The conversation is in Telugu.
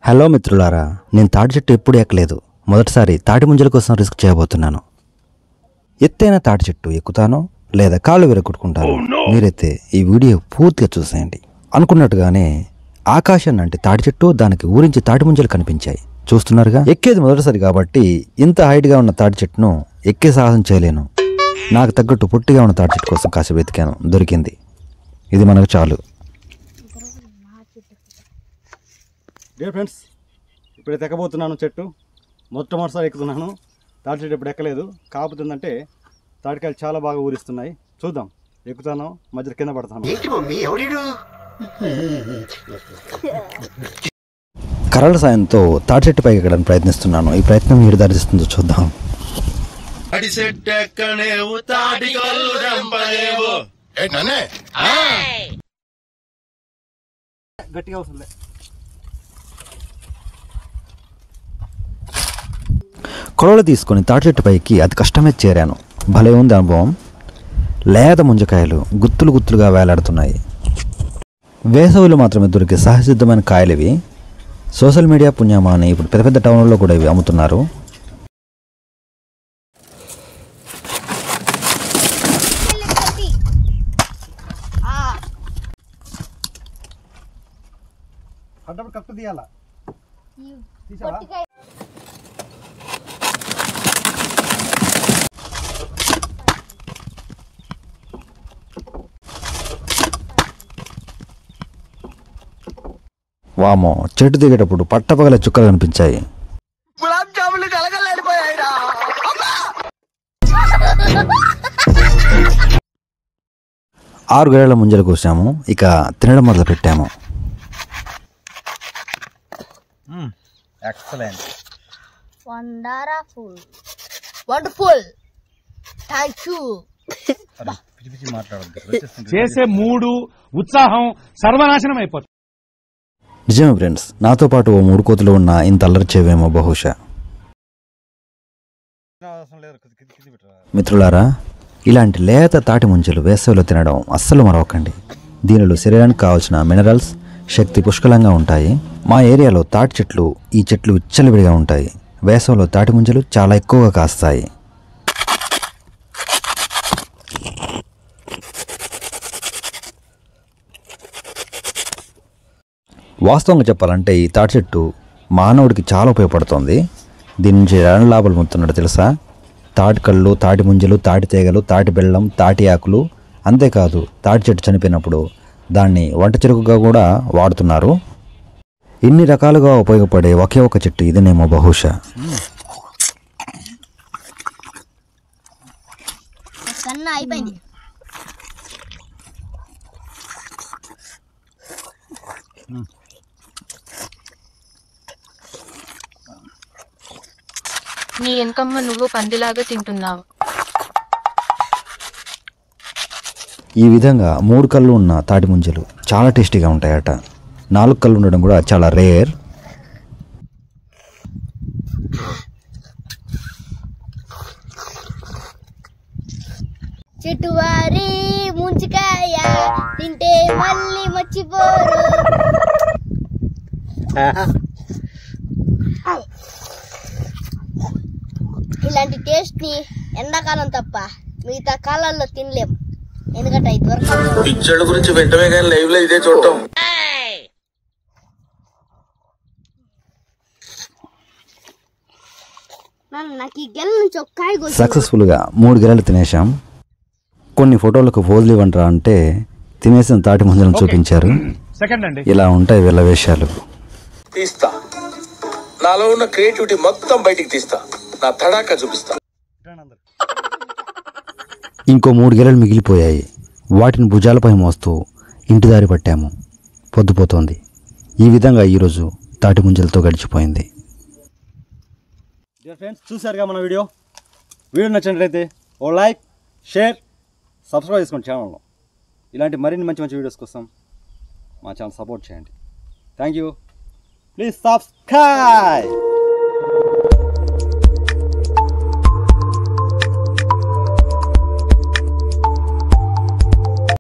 హలో మిత్రులారా, నేను తాటి చెట్టు ఎప్పుడు ఎక్కలేదు. మొదటిసారి తాటి ముంజల కోసం రిస్క్ చేయబోతున్నాను. ఎత్తైన తాటి చెట్టు ఎక్కుతానో లేదా కాళ్ళు విరగొట్టుకుంటానో మీరైతే ఈ వీడియో పూర్తిగా చూసేయండి. అనుకున్నట్టుగానే ఆకాశాన్ని అంటే తాటి చెట్టు, దానికి ఊరించి తాటి ముంజలు కనిపించాయి. చూస్తున్నారుగా, ఎక్కేది మొదటిసారి కాబట్టి ఇంత హైట్గా ఉన్న తాటి చెట్టును ఎక్కే సాహసం చేయలేను. నాకు తగ్గట్టు పొట్టిగా ఉన్న తాటి చెట్టు కోసం కాసేపు వెతికాను, దొరికింది. ఇది మనకు చాలు. డియర్ ఫ్రెండ్స్, ఇప్పుడైతే ఎక్కబోతున్నాను. చెట్టు మొట్టమొదటిసారి ఎక్కుతున్నాను. తాటి చెట్టు ఇప్పుడు ఎక్కలేదు. కాకపోతే ఏంటంటే తాటికాయలు చాలా బాగా ఊరిస్తున్నాయి. చూద్దాం, ఎక్కుతాను, మధ్యలో కింద పడతాను. కర్రల సాయంతో తాటి చెట్టు పైకి ఎక్కడానికి ప్రయత్నిస్తున్నాను. ఈ ప్రయత్నం ఏడు దారిస్తుందో చూద్దాం. గట్టిగా వస్తుంది. కొడవలు తీసుకొని తాటి చెట్టు పైకి అతి కష్టమే చేరాను. భలే ఉంది అనుభవం. లేత ముంజకాయలు గుత్తులు గుత్తులుగా వేలాడుతున్నాయి. వేసవిలో మాత్రమే దొరికే సహసిద్ధమైన కాయలు ఇవి. సోషల్ మీడియా పుణ్యమా అని ఇప్పుడు పెద్ద పెద్ద టౌన్లలో కూడా ఇవి అమ్ముతున్నారు. వామో, చెట్టు దిగేటప్పుడు పట్టపగల చుక్కలు కనిపించాయి. 6 గేళ్ల ముంజలు కోసాము. ఇక తినడం మొదలు పెట్టాము. Excellent. Wonderful. Wonderful. Thank you. చేసే మూడు ఉత్సాహం సర్వనాశనం అయిపోతుంది. నిజమే ఫ్రెండ్స్, నాతో పాటు ఓ 3 కోతులు ఉన్న ఇంత అల్లరి చేవేమో బహుశా. మిత్రులారా, ఇలాంటి లేత తాటి ముంజలు వేసవిలో తినడం అస్సలు మరవకండి. దీనిలో శరీరానికి కావాల్సిన మినరల్స్, శక్తి పుష్కలంగా ఉంటాయి. మా ఏరియాలో తాటి చెట్లు, ఈ చెట్లు విచ్చలవిడిగా ఉంటాయి. వేసవిలో తాటి ముంజలు చాలా ఎక్కువగా కాస్తాయి. వాస్తవంగా చెప్పాలంటే ఈ తాటి చెట్టు మానవుడికి చాలా ఉపయోగపడుతుంది. దీని నుంచి ఎలాంటి లాభాలు పొందుతున్నాడు తెలుసా? తాటి కళ్ళు, తాటి ముంజలు, తాటి తీగలు, తాటి బెల్లం, తాటి ఆకులు, అంతేకాదు తాటి చెట్టు చనిపోయినప్పుడు దాన్ని వంట చెరుకుగా కూడా వాడుతున్నారు. ఇన్ని రకాలుగా ఉపయోగపడే ఒకే ఒక చెట్టు ఇదేనేమో బహుశా. నీ ఎంకమ్మ నువ్వు పందిలాగా తింటున్నావు. ఈ విధంగా 3 కళ్ళు ఉన్న తాటి ముంజలు చాలా టేస్టీగా ఉంటాయట. 4 కళ్ళు ఉండడం కూడా చాలా రేర్. చెట్టువారి ముంచికాయ తింటే మళ్ళీ మర్చిపోరు. ఇలాంటి టేస్ట్ ని ఎండాకాలం తప్ప మిగతా కాలాల్లో తినలేం. ఎందుకంటే ఇది పిచ్చడు గురించి వెంటనే కానీ లైవ్ లో ఇదే చూడటం. నాకు ఈ గెల నుంచి ఒక కాయ సక్సెస్ఫుల్ గా 3 గెలలు తినేశాం. కొన్ని ఫోటోలకు పోజులు ఇవ్వంటారా అంటే తినేసిన తాటి ముంజలను చూపించారు. ఇలా ఉంటాయి వీళ్ళ వేషాలు. తీస్తా, నాలో ఉన్న క్రియేటివిటీ మొత్తం బయటికి తీస్తా, నా తడాకా చూపిస్తా. ఇంకో 3 గెలలు మిగిలిపోయాయి. వాటిని భుజాలపై మోస్తూ ఇంటి దారి పట్టాము. పొద్దుపోతోంది. ఈ విధంగా ఈరోజు తాటి ముంజలతో గడిచిపోయింది. డియర్ ఫ్రెండ్స్, చూసారుగా మన వీడియో నచ్చినట్లయితే ఓ లైక్, షేర్, సబ్స్క్రైబ్ చేసుకోండి ఛానల్లో. ఇలాంటి మరిన్ని మంచి మంచి వీడియోస్ కోసం మా ఛానల్ సపోర్ట్ చేయండి. Thank you. Please subscribe.